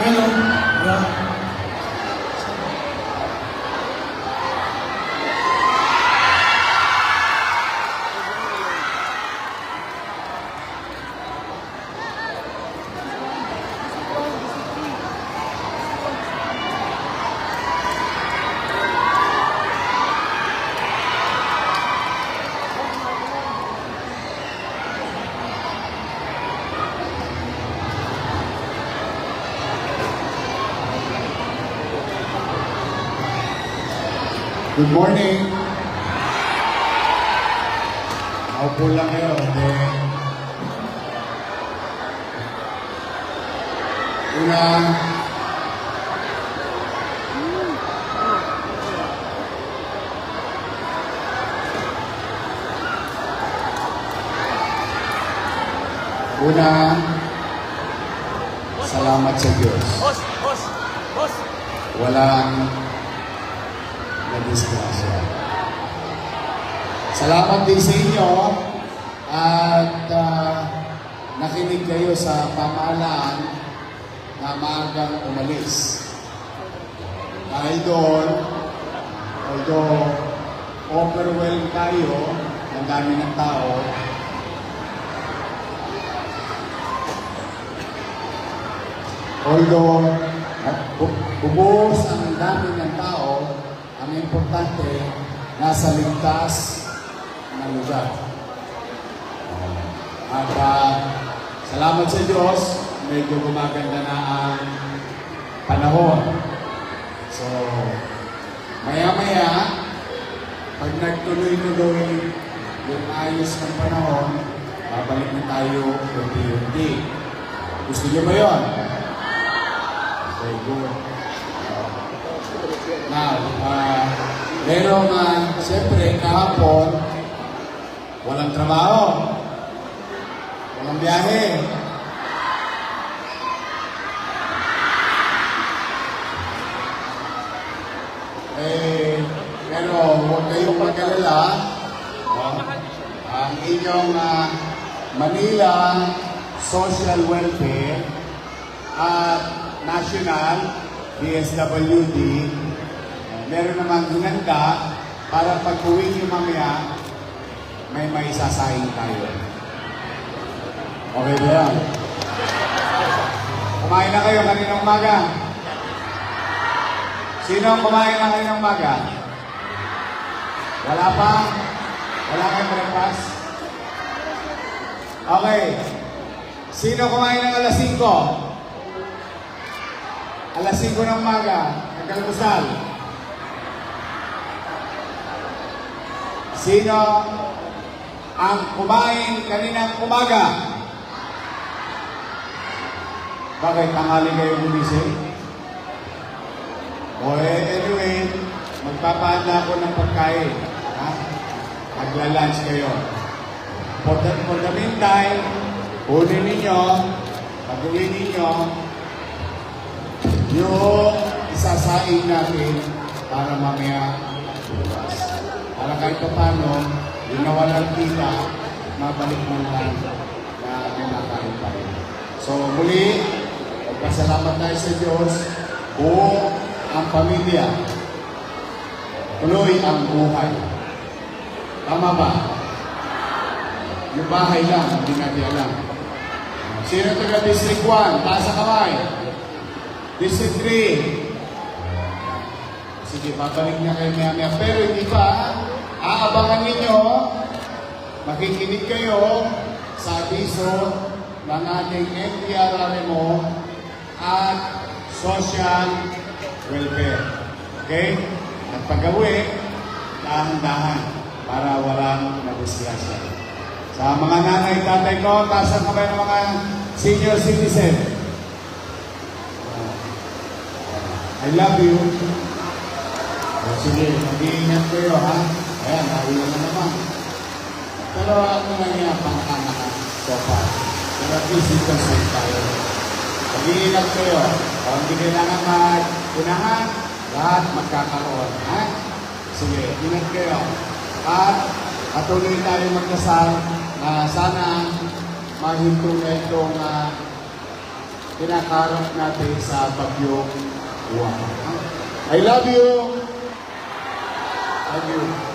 Hello. Yeah. Good morning. Maupo lang kayo. Una, salamat sa Diyos. Walang disgrasya. Salamat din sa inyo at nakinig kayo sa pamahalaan na maagang umalis. Dahil doon, although overwhelmed tayo, ang dami ng tao, although bubuhos ang dami ng tao, ang importante, nasa ligtas na lugar. At salamat sa Diyos, medyo gumaganda na ang panahon. So, maya-maya, pag nagtuloy-tuloy yung ayos ng panahon, babalik na tayo unti-unti. Gusto niyo ba yun? Very good. Now, merong siyempre kahapon, walang trabaho, walang biyahe. Pero huwag kayong mag-alala. Ang inyong Manila Social Welfare at National DSWD meron namang hinanda para pag-uwi niyo mamaya, may maisasaing tayo. Okay ba yan? Kumain na kayo kaninang umaga? Sino ang kumain na kaninang umaga? Wala pa? Wala kayong breakfast? Okay. Sino kumain ng alas 5? Alas 5 ng umaga, nagkalmusal. Sino ang kumain kaninang umaga? Bakit tanghali kayo gumising? Anyway, magpapahanda ako ng pagkain. Magla-lunch kayo. For the meantime, kunin ninyo, pag-uwi ninyo, yung isasaing natin para mamaya bukas. Para kahit pa paano, yung nawalang kita, mabalik mo lang na kinakain pa rin. So muli, magpasalamat tayo sa Diyos, buo ang pamilya, tuloy ang buhay. Tama ba? Yung bahay lang, hindi natin alam. Sino taga District 1? Taas sa kamay. District 3. Sige, babalik niya kayo maya-maya. Pero hindi pa, aabangan ninyo, makikinig kayo sa abiso ng ating NDRRMO at social welfare. Okay? At pag-uwi, dahan-dahan para walang nadisgrasya. Sa mga nanay, tatay ko, taas ang kamay ng mga senior citizen. I love you. Sige, mag-iingat kayo, ha? Ayan, nahulan na naman. Pero ano na niya, pangkana so far. Pero at least ito safe tayo. Mag-iingat kayo. O hindi kailangan mag-unahan, lahat magkakaroon, ha? Sige, ingat kayo. At patuloy tayo magdasal na sana mahinto na itong kinakaharap natin sa Bagyong Juan. I love you. Love you.